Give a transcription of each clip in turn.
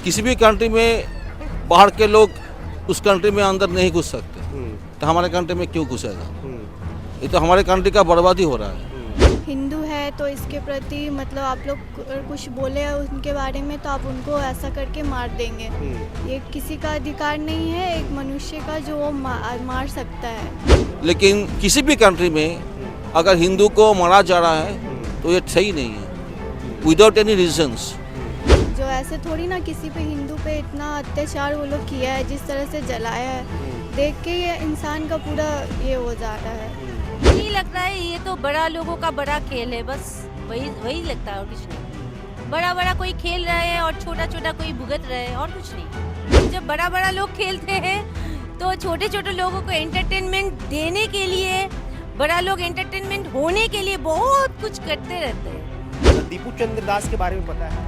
किसी भी कंट्री में बाहर के लोग उस कंट्री में अंदर नहीं घुस सकते, तो हमारे कंट्री में क्यों घुसेगा? ये तो हमारे कंट्री का बर्बादी हो रहा है। हिंदू है तो इसके प्रति मतलब आप लोग कुछ बोले उनके बारे में तो आप उनको ऐसा करके मार देंगे। ये किसी का अधिकार नहीं है एक मनुष्य का जो वो मार सकता है। लेकिन किसी भी कंट्री में अगर हिंदू को मारा जा रहा है तो ये सही नहीं है, विदाउट एनी रीजंस। जो ऐसे थोड़ी ना किसी पे हिंदू पे इतना अत्याचार वो लोग किया है, जिस तरह से जलाया है, देख के ये इंसान का पूरा ये हो जा रहा है। नहीं लगता है ये तो बड़ा लोगों का बड़ा खेल है, बस वही लगता है और कुछ नहीं। बड़ा कोई खेल रहा है और छोटा कोई भुगत रहा है और कुछ नहीं। जब बड़ा लोग खेलते हैं तो छोटे लोगों को एंटरटेनमेंट देने के लिए बड़ा लोग एंटरटेनमेंट होने के लिए बहुत कुछ करते रहते हैं। दीपू चंद्र दास के बारे में पता है?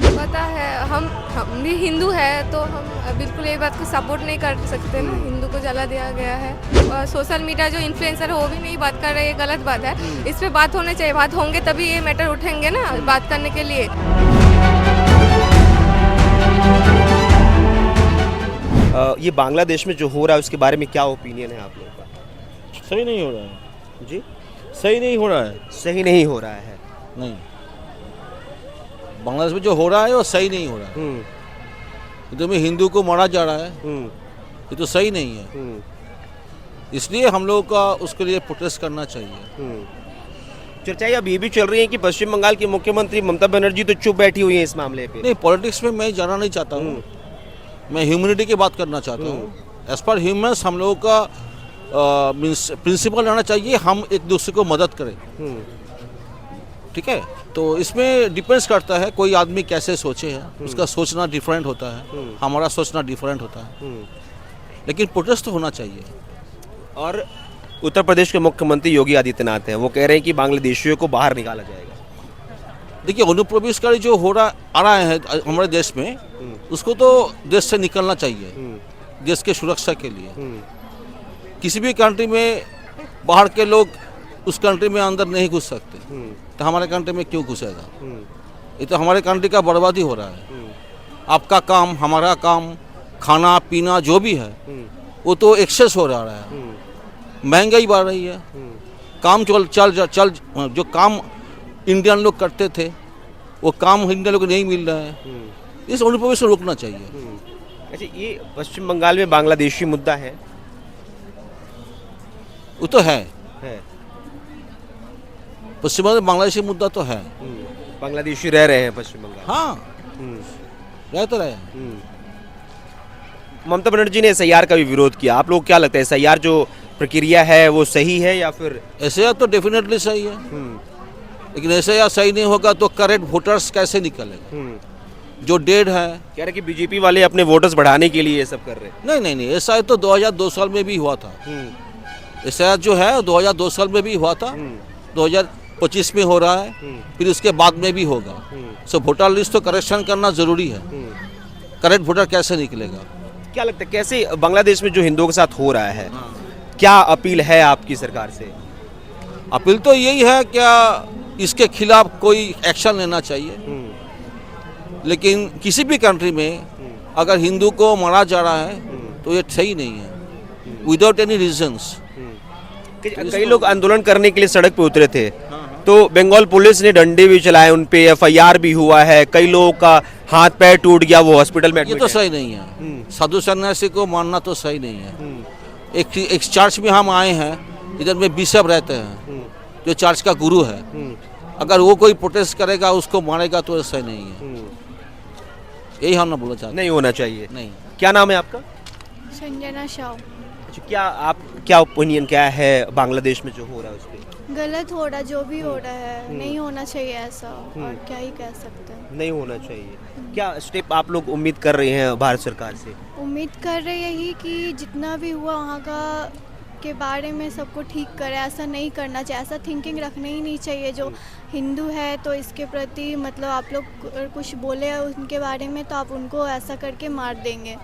पता है, हम भी हिंदू है तो हम बिल्कुल ये बात को सपोर्ट नहीं कर सकते ना। हिंदू को जला दिया गया है। सोशल मीडिया जो इन्फ्लुएंसर है वो भी नहीं बात कर रहे, ये गलत बात है। इस पे बात होने चाहिए, बात होंगे तभी ये मैटर उठेंगे ना बात करने के लिए। ये बांग्लादेश में जो हो रहा है उसके बारे में क्या ओपिनियन है आप लोगों का? सही नहीं हो रहा है जी, सही नहीं हो रहा है। सही नहीं हो रहा है। नहीं, बांग्लादेश में जो हो रहा है वो सही नहीं हो रहा है। तो में हिंदू को मारा जा रहा है, ये तो सही नहीं है। इसलिए हम लोगों का उसके लिए प्रोटेस्ट करना चाहिए। चर्चाएं अब ये भी चल रही है कि पश्चिम बंगाल की मुख्यमंत्री ममता बनर्जी तो चुप बैठी हुई है इस मामले पे। नहीं, पॉलिटिक्स में मैं जाना नहीं चाहता हूँ, मैं ह्यूमैनिटी की बात करना चाहता हूँ। एज पर ह्यूमन्स हम लोगों का प्रिंसिपल रहना चाहिए, हम एक दूसरे को मदद करें। ठीक है, तो इसमें डिपेंड्स करता है कोई आदमी कैसे सोचे है, उसका सोचना डिफरेंट होता है, हमारा सोचना डिफरेंट होता है। लेकिन प्रोटेस्ट तो होना चाहिए। और उत्तर प्रदेश के मुख्यमंत्री योगी आदित्यनाथ हैं, वो कह रहे हैं कि बांग्लादेशियों को बाहर निकाला जाएगा। देखिए, अनुप्रवेशकारी जो हो रहा आ रहा है हमारे देश में, उसको तो देश से निकलना चाहिए, देश के सुरक्षा के लिए। किसी भी कंट्री में बाहर के लोग उस कंट्री में अंदर नहीं घुस सकते, तो हमारे कंट्री में क्यों घुसेगा? ये तो हमारे कंट्री का बर्बादी हो रहा है। आपका काम, हमारा काम, खाना पीना जो भी है वो तो एक्सेस हो रहा है, महंगाई बढ़ रही है, काम चल जो काम इंडियन लोग करते थे वो काम इंडियन लोग को नहीं मिल रहा है। इस अनुप्रवेश को रोकना चाहिए। अच्छा, ये पश्चिम बंगाल में बांग्लादेशी मुद्दा है? वो तो है, पश्चिम बंगाल में बांग्लादेशी मुद्दा तो है। बांग्लादेशी रह रहे हैं पश्चिम बंगाल। हाँ, रह तो रहे। ममता बनर्जी ने एसआईआर का भी विरोध किया। आप लोग क्या लगता है, एसआईआर जो प्रक्रिया है वो सही है या फिर? एसआईआर तो डेफिनेटली सही है, लेकिन एसआईआर सही नहीं होगा तो करेक्ट वोटर्स कैसे निकलेंगे? जो डेड है, कह रहे कि बीजेपी वाले अपने वोटर्स बढ़ाने के लिए ये सब कर रहे हैं। नहीं, एसआईआर तो 2002 साल में भी हुआ था। एसआईआर जो है 2002 साल में भी हुआ था, 2025 में हो रहा है, फिर उसके बाद में भी होगा। सो वोटर लिस्ट तो करेक्शन करना जरूरी है। करेक्ट वोटर कैसे निकलेगा? क्या लगता है कैसे बांग्लादेश में जो हिंदुओं के साथ हो रहा है, क्या अपील है आपकी सरकार से? अपील तो यही है, क्या इसके खिलाफ कोई एक्शन लेना चाहिए। लेकिन किसी भी कंट्री में अगर हिंदू को मारा जा रहा है तो ये सही नहीं है, विदाउट एनी रीजंस। कई लोग आंदोलन करने के लिए सड़क पे उतरे थे, तो बंगाल पुलिस ने डंडे भी चलाए, उन पे एफआईआर भी हुआ है, कई लोगों का हाथ पैर टूट गया, वो हॉस्पिटल में ये तो सही नहीं है। साधु सन्यासी को मानना तो सही नहीं है। एक चर्च में हम आए हैं, इधर में बिशप रहते हैं जो चर्च का गुरु है, अगर वो कोई प्रोटेस्ट करेगा उसको मारेगा तो सही नहीं है। यही हम ना बोलना चाहते। नहीं होना चाहिए। नहीं। क्या नाम है आपका? संजना शाह। अच्छा, क्या ओपिनियन क्या है बांग्लादेश में जो हो रहा है उस पे? गलत हो रहा, जो भी हो रहा है नहीं होना चाहिए ऐसा, और क्या ही कह सकते हैं। नहीं होना चाहिए। क्या स्टेप आप लोग उम्मीद कर रहे हैं भारत सरकार से? उम्मीद कर रहे यही कि जितना भी हुआ वहाँ का के बारे में सबको ठीक करे। ऐसा नहीं करना चाहिए, ऐसा थिंकिंग रखना ही नहीं चाहिए। जो हिंदू है तो इसके प्रति मतलब आप लोग कुछ बोले उनके बारे में तो आप उनको ऐसा करके मार देंगे।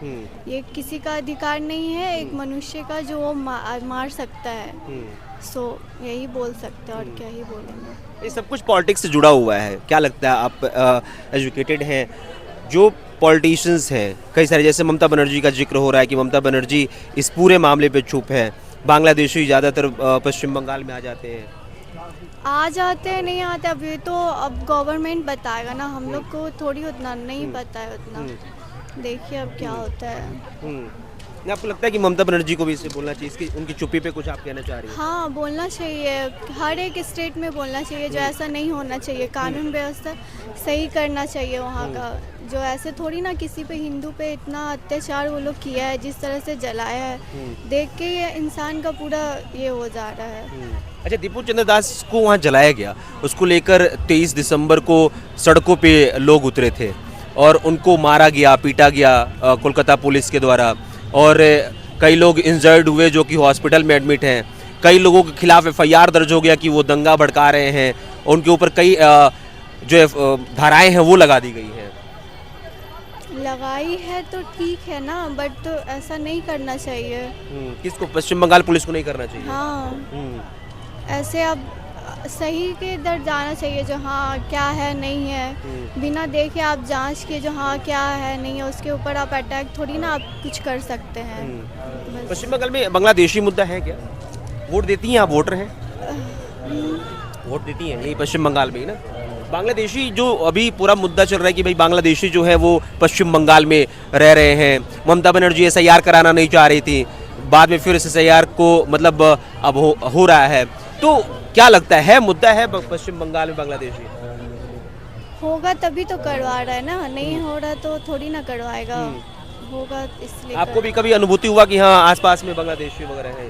ये किसी का अधिकार नहीं है एक मनुष्य का जो वो मार सकता है। सो यही बोल सकते हैं, और क्या ही बोलेंगे। ये सब कुछ पॉलिटिक्स से जुड़ा हुआ है। क्या लगता है, आप एजुकेटेड हैं, जो पॉलिटिशियंस हैं कई सारे, जैसे ममता बनर्जी का जिक्र हो रहा है कि ममता बनर्जी इस पूरे मामले पे चुप है, बांग्लादेशी ज़्यादातर पश्चिम बंगाल में आ जाते हैं। आ जाते हैं नहीं आते, अब ये तो अब गवर्नमेंट बताएगा ना, हम लोग को थोड़ी उतना नहीं पता है उतना। देखिए अब क्या होता है। नहीं, आपको लगता है कि ममता बनर्जी को भी इसे बोलना चाहिए, इसकी उनकी चुप्पी पे कुछ आप कहना चाह रही हैं? हाँ बोलना चाहिए, हर एक स्टेट में बोलना चाहिए, जो ऐसा नहीं होना चाहिए। कानून व्यवस्था सही करना चाहिए वहाँ का, जो ऐसे थोड़ी ना किसी पे हिंदू पे इतना अत्याचार वो लोग किया है, जिस तरह से जलाया है, देख के ये इंसान का पूरा ये हो जा रहा है। अच्छा, दीपू चंद्र दास को वहाँ जलाया गया, उसको लेकर 23 दिसंबर को सड़कों पे लोग उतरे थे और उनको मारा गया, पीटा गया कोलकाता पुलिस के द्वारा, और कई लोग इंजर्ड हुए जो कि हॉस्पिटल में एडमिट हैं। कई लोगों के खिलाफ FIR दर्ज हो गया कि वो दंगा भड़का रहे हैं, उनके ऊपर कई जो धाराएं हैं वो लगा दी गई हैं। लगाई है तो ठीक है ना, बट तो ऐसा नहीं करना चाहिए। किसको? पश्चिम बंगाल पुलिस को नहीं करना चाहिए। हाँ ऐसे अब सही के इधर जाना चाहिए, जो हाँ क्या है नहीं है, बिना देखे आप जांच के जो हाँ क्या है नहीं है उसके ऊपर आप अटैक थोड़ी ना आप कुछ कर सकते हैं। बस। पश्चिम बंगाल में बांग्लादेशी मुद्दा है क्या? वोट देती हैं आप? वोटर हैं? वोट देती हैं? नहीं, पश्चिम बंगाल में ही ना। बांग्लादेशी जो अभी पूरा मुद्दा चल रहा है कि भाई बांग्लादेशी जो है वो पश्चिम बंगाल में रह रहे हैं, ममता बनर्जी SIR कराना नहीं चाह रही थी, बाद में फिर SIR को मतलब अब हो रहा है, तो क्या लगता है मुद्दा है पश्चिम बंगाल में बांग्लादेशी? होगा तभी तो करवा रहा है ना, नहीं हो रहा तो थोड़ी ना करवाएगा, होगा इसलिए। आपको भी कभी अनुभूति हुआ कि हाँ आसपास में बांग्लादेशी वगैरह है?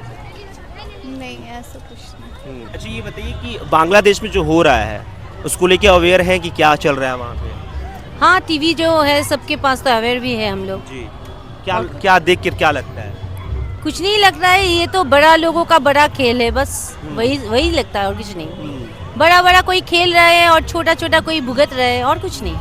नहीं ऐसा कुछ नहीं। अच्छा, ये बताइए कि बांग्लादेश में जो हो रहा है उसको लेके अवेयर हैं कि क्या चल रहा है वहाँ पे? हाँ, टीवी जो है सबके पास तो अवेयर भी है हम लोग। जी, क्या क्या देख कर क्या लगता है? कुछ नहीं लग रहा है, ये तो बड़ा लोगों का बड़ा खेल है, बस वही लगता है और कुछ नहीं। बड़ा बड़ा कोई खेल रहा है और छोटा छोटा कोई भुगत रहा है और कुछ नहीं,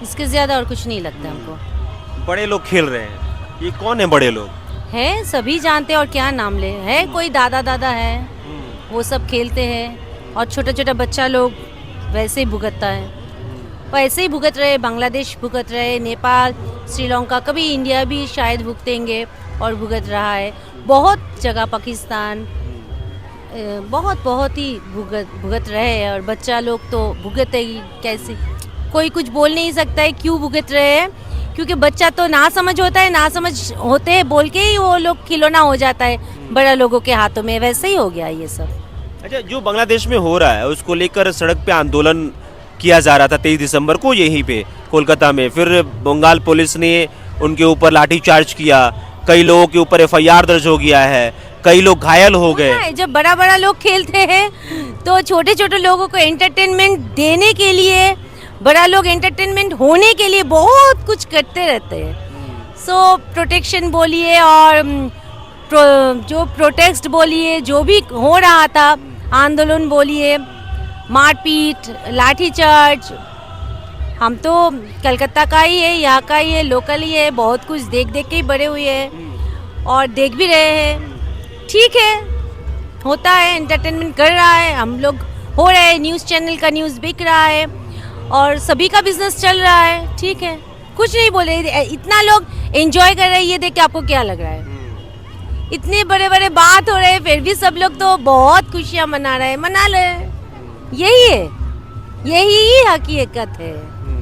इसके ज्यादा और कुछ नहीं लगता हमको। बड़े लोग खेल रहे हैं, ये कौन है बड़े लोग? है सभी जानते हैं, और क्या नाम ले, है कोई दादा दादा है वो सब खेलते हैं, और छोटा छोटा बच्चा लोग वैसे ही भुगतता है, वैसे ही भुगत रहे, बांग्लादेश भुगत रहे, नेपाल, श्रीलंका, कभी इंडिया भी शायद भुगतेंगे और भुगत रहा है, बहुत जगह पाकिस्तान, बहुत ही भुगत रहे हैं, और बच्चा लोग तो भुगते ही कैसे, कोई कुछ बोल नहीं सकता है क्यों भुगत रहे हैं, क्योंकि बच्चा तो ना समझ होता है, ना समझ होते हैं बोल के ही वो लोग खिलौना हो जाता है बड़ा लोगों के हाथों में, वैसे ही हो गया ये सब। अच्छा, जो बांग्लादेश में हो रहा है उसको लेकर सड़क पे आंदोलन किया जा रहा था 23 दिसंबर को यहीं पे कोलकाता में, फिर बंगाल पुलिस ने उनके ऊपर लाठीचार्ज किया, कई लोगों के ऊपर FIR दर्ज हो गया है, कई लोग घायल हो गए। जब बड़ा बड़ा लोग खेलते हैं तो छोटे छोटे लोगों को एंटरटेनमेंट देने के लिए, बड़ा लोग एंटरटेनमेंट होने के लिए बहुत कुछ करते रहते हैं। सो प्रोटेक्शन बोलिए और जो प्रोटेस्ट बोलिए, जो भी हो रहा था, आंदोलन बोलिए, मारपीट, लाठीचार्ज, हम तो कलकत्ता का ही है, यहाँ का ही है, लोकल ही है, बहुत कुछ देख देख के ही बड़े हुए हैं और देख भी रहे हैं। ठीक है, होता है, एंटरटेनमेंट कर रहा है, हम लोग हो रहे हैं, न्यूज़ चैनल का न्यूज़ बिक रहा है और सभी का बिजनेस चल रहा है, ठीक है, कुछ नहीं बोले, इतना लोग एंजॉय कर रहे हैं, ये देख के आपको क्या लग रहा है? इतने बड़े बड़े बात हो रहे हैं, फिर भी सब लोग तो बहुत खुशियाँ मना रहे हैं, मना ले, यही है, यही हकीकत है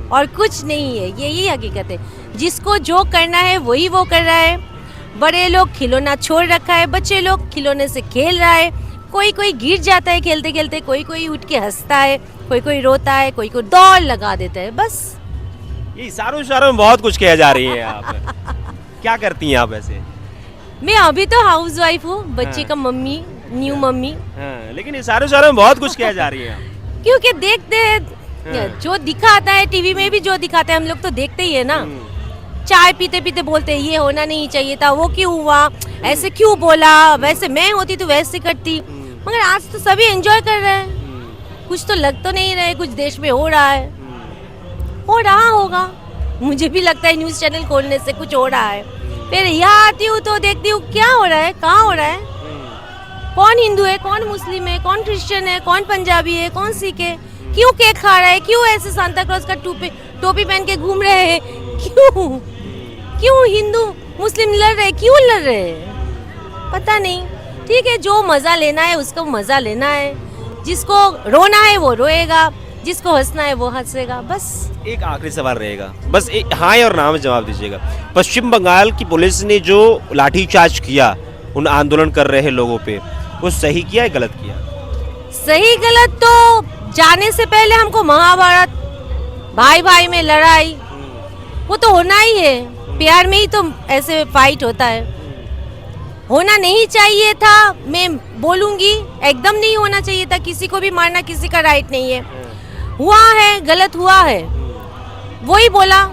और कुछ नहीं है, यही हकीकत है। जिसको जो करना है वही वो कर रहा है, बड़े लोग खिलौना छोड़ रखा है, बच्चे लोग खिलौने से खेल रहा है, कोई गिर जाता है खेलते खेलते, कोई उठ के हंसता है, कोई रोता है, कोई दौड़ लगा देता है, बस। ये इशारों में बहुत कुछ कह जा रही हैं आप। क्या करती हैं आप ऐसे? मैं अभी तो हाउस वाइफ हूँ, बच्चे का मम्मी, न्यू मम्मी। लेकिन इशारों में बहुत कुछ कह जा रही हैं आप। क्योंकि देखते हैं जो दिखाता है टीवी में भी, जो दिखाता है हम लोग तो देखते ही है ना। चाय पीते पीते बोलते हैं ये होना नहीं चाहिए था, वो क्यों हुआ, ऐसे क्यों बोला, वैसे मैं होती तो वैसे करती, मगर आज तो सभी एंजॉय कर रहे हैं, कुछ तो लग तो नहीं रहे, कुछ देश में हो रहा है, हो रहा होगा, मुझे भी लगता है न्यूज़ चैनल खोलने से कुछ हो रहा है। फिर यहाँ आती हूँ तो देखती हूँ क्या हो रहा है, कहाँ हो रहा है, कौन हिंदू है, कौन मुस्लिम है, कौन क्रिश्चियन है, कौन पंजाबी है, कौन सिख है, क्यों केक खा रहा है, क्यों ऐसे सांता क्लॉज का टोपी पहन के घूम रहे हैं। क्यों क्यों हिंदू मुस्लिम लड़ रहे, क्यों लड़ रहे हैं? पता नहीं। ठीक है, जो मजा लेना है उसको मजा लेना है, जिसको रोना है वो रोएगा, जिसको हंसना है वो हंसेगा, बस। एक आखिरी सवाल रहेगा, बस एक हाँ और ना में जवाब दीजिएगा। पश्चिम बंगाल की पुलिस ने जो लाठीचार्ज किया उन आंदोलन कर रहे लोगों पे, वो सही किया है गलत किया? सही गलत तो जाने से पहले हमको महाभारत, भाई भाई में लड़ाई, वो तो होना ही है। प्यार में ही तो ऐसे फाइट होता है। होना नहीं चाहिए था, मैं बोलूंगी, एकदम नहीं होना चाहिए था। किसी को भी मारना किसी का राइट नहीं है। हुआ है, गलत हुआ है, वही बोला,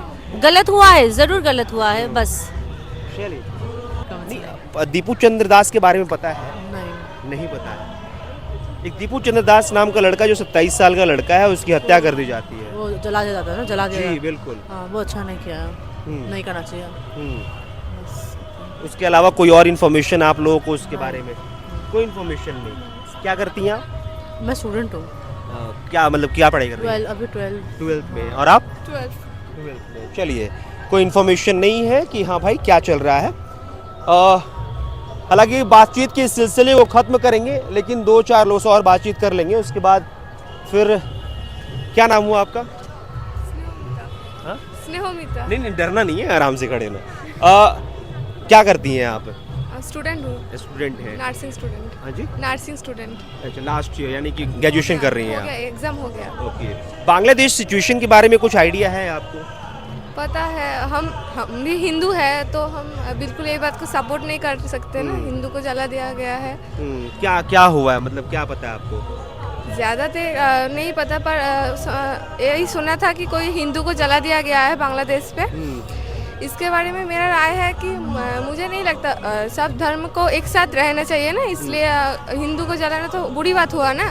गलत हुआ है, जरूर गलत हुआ है, बस। दीपू चंद्र दास के बारे में पता है? नहीं पता है। एक दीपू चंद्र दास नाम का लड़का जो 27 साल का लड़का है, उसकी हत्या कर दी जाती है। वो जला दिया जाता है ना, जला दिया। जी बिल्कुल। हाँ, वो अच्छा नहीं किया, नहीं करना चाहिए। उसके अलावा कोई और इन्फॉर्मेशन आप लोगों को उसके बारे में? कोई इन्फॉर्मेशन नहीं। क्या करती हैं आप? मैं स्टूडेंट हूँ। क्या मतलब क्या पढ़ाई कर रही हैं? अभी 12th में। और आप? 12th में। चलिए, कोई इन्फॉर्मेशन नहीं है कि हाँ भाई क्या चल रहा है। हालांकि बातचीत के इस सिलसिले को ख़त्म करेंगे, लेकिन 2-4 लोगों से और बातचीत कर लेंगे। उसके बाद फिर क्या नाम हुआ आपका? स्नेहोमिता। नहीं, डरना नहीं है, आराम से खड़े ना। क्या करती हैं आप? स्टूडेंट हूँ। स्टूडेंट हैं? Nursing student. हाँ जी, नर्सिंग स्टूडेंट। अच्छा, लास्ट ईयर यानी कि ग्रेजुएशन कर रही हैं हो गया, आप? एग्जाम हो गया। ओके। बांग्लादेश सिचुएशन के बारे में कुछ आइडिया है आपको? पता है, हम भी हिंदू है तो हम बिल्कुल ये बात को सपोर्ट नहीं कर सकते ना। हिंदू को जला दिया गया है। क्या क्या हुआ है, मतलब क्या पता है आपको? ज़्यादातर नहीं पता, पर यही सुना था कि कोई हिंदू को जला दिया गया है बांग्लादेश पे। इसके बारे में मेरा राय है कि मुझे नहीं लगता सब धर्म को एक साथ रहना चाहिए ना, इसलिए हिंदू को जलाना तो बुरी बात हुआ ना।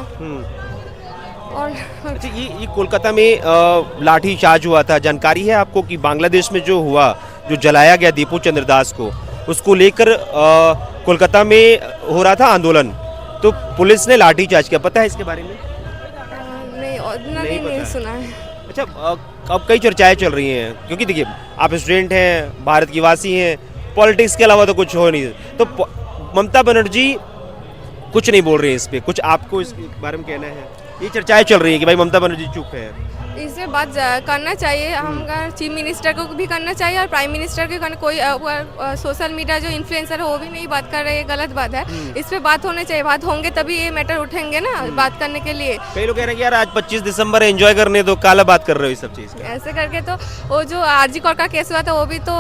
और अच्छा, ये कोलकाता में लाठी चार्ज हुआ था, जानकारी है आपको कि बांग्लादेश में जो हुआ, जो जलाया गया दीपू चंद्र दास को, उसको लेकर कोलकाता में हो रहा था आंदोलन, तो पुलिस ने लाठी चार्ज किया। पता है इसके बारे में? नहीं, उतना नहीं सुना है। अच्छा, अब कई चर्चाएं चल रही हैं, क्योंकि देखिए आप स्टूडेंट हैं, भारत की वासी हैं, पॉलिटिक्स के अलावा तो कुछ हो नहीं, तो ममता बनर्जी कुछ नहीं बोल रही है इस पे, कुछ आपको इसके बारे में कहना है? ये चर्चाएं चल रही है कि भाई ममता बनर्जी चुप है। इससे बात करना चाहिए, हम चीफ मिनिस्टर को भी करना चाहिए और प्राइम मिनिस्टर को करना। कोई सोशल मीडिया जो इन्फ्लुएंसर है वो भी नहीं बात कर रहे हैं, गलत बात है। इस पे बात होनी चाहिए, बात होंगे तभी ये मैटर उठेंगे ना बात करने के लिए। कई लोग कह रहे हैं कि यार आज 25 दिसंबर है, एंजॉय करने दो, काला बात कर रहे हो इस सब चीज़ का। ऐसे करके तो वो जो आरजी कौर का केस हुआ था वो भी तो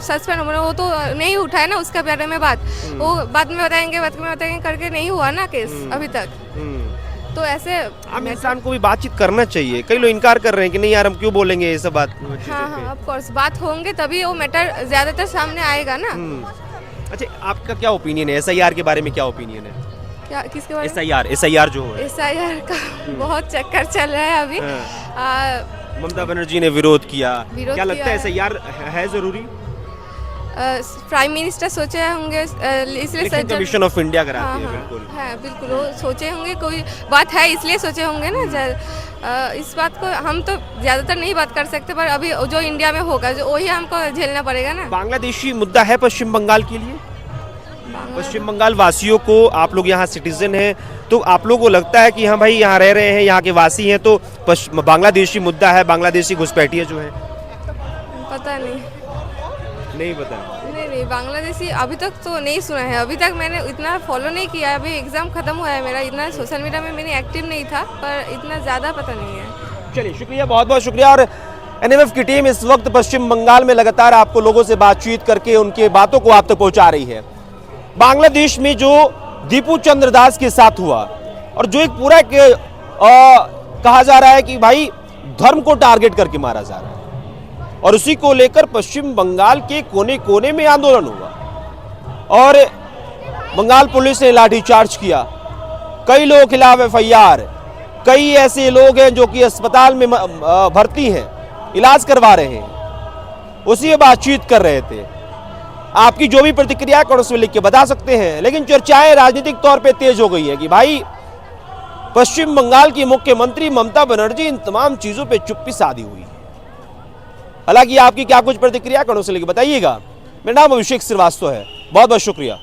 सस्पेंड, वो तो नहीं उठा है ना उसका बारे में बात। वो बाद में बताएंगे करके नहीं हुआ ना केस अभी तक। तो ऐसे आम इंसान को भी बातचीत करना चाहिए। कई लोग इनकार कर रहे हैं कि नहीं यार हम क्यों बोलेंगे ये सब बात। हाँ, ऑफ कोर्स बात होंगे तभी वो मैटर ज्यादातर सामने आएगा ना। अच्छा, आपका क्या ओपिनियन है एसआईआर के बारे में? क्या ओपिनियन है? क्या, किसके बारे में? एसआईआर जो है, एसआईआर का बहुत चक्कर चल रहा है अभी। ममता बनर्जी ने विरोध किया, क्या लगता है है। एसआईआर है जरूरी? प्राइम मिनिस्टर सोचे होंगे, इसलिए कमीशन ऑफ इंडिया कराती है। बिल्कुल है, बिल्कुल वो सोचे होंगे, कोई बात है इसलिए सोचे होंगे ना। इस बात को हम तो ज्यादातर नहीं बात कर सकते, पर अभी जो इंडिया में होगा जो वही हमको झेलना पड़ेगा ना। बांग्लादेशी मुद्दा है पश्चिम बंगाल के लिए? पश्चिम बंगाल वासियों को, आप लोग यहाँ सिटीजन हैं, तो आप लोगों को लगता है कि हाँ भाई यहाँ रह रहे हैं, यहाँ के वासी हैं, तो बांग्लादेशी मुद्दा है, बांग्लादेशी घुसपैठिया जो है? पता नहीं पता। नहीं, बांग्लादेशी अभी तक तो नहीं सुना है। अभी तक मैंने इतना फॉलो नहीं किया है, अभी एग्जाम खत्म हुआ है मेरा, इतना सोशल मीडिया में मैंने एक्टिव नहीं था, पर इतना ज़्यादा पता नहीं है। चलिए, शुक्रिया, बहुत बहुत शुक्रिया। और एनएमएफ की टीम इस वक्त पश्चिम बंगाल में लगातार आपको लोगों से बातचीत करके उनके बातों को आप तक पहुंचा रही है। बांग्लादेश में जो दीपू चंद्र दास के साथ हुआ, और जो एक पूरा कहा जा रहा है कि भाई धर्म को टारगेट करके मारा जा रहा है, और उसी को लेकर पश्चिम बंगाल के कोने कोने में आंदोलन हुआ और बंगाल पुलिस ने लाठीचार्ज किया। कई लोगों के खिलाफ एफआईआर, कई ऐसे लोग हैं जो कि अस्पताल में भर्ती हैं, इलाज करवा रहे हैं, उसी में बातचीत कर रहे थे। आपकी जो भी प्रतिक्रिया है उसमें लिख के बता सकते हैं, लेकिन चर्चाएं राजनीतिक तौर पे तेज हो गई है कि भाई पश्चिम बंगाल की मुख्यमंत्री ममता बनर्जी इन तमाम चीजों पे चुप्पी साधी हुई है। हालांकि आपकी क्या कुछ प्रतिक्रिया करो से लेकर बताइएगा। मेरा नाम अभिषेक श्रीवास्तव है, बहुत बहुत शुक्रिया।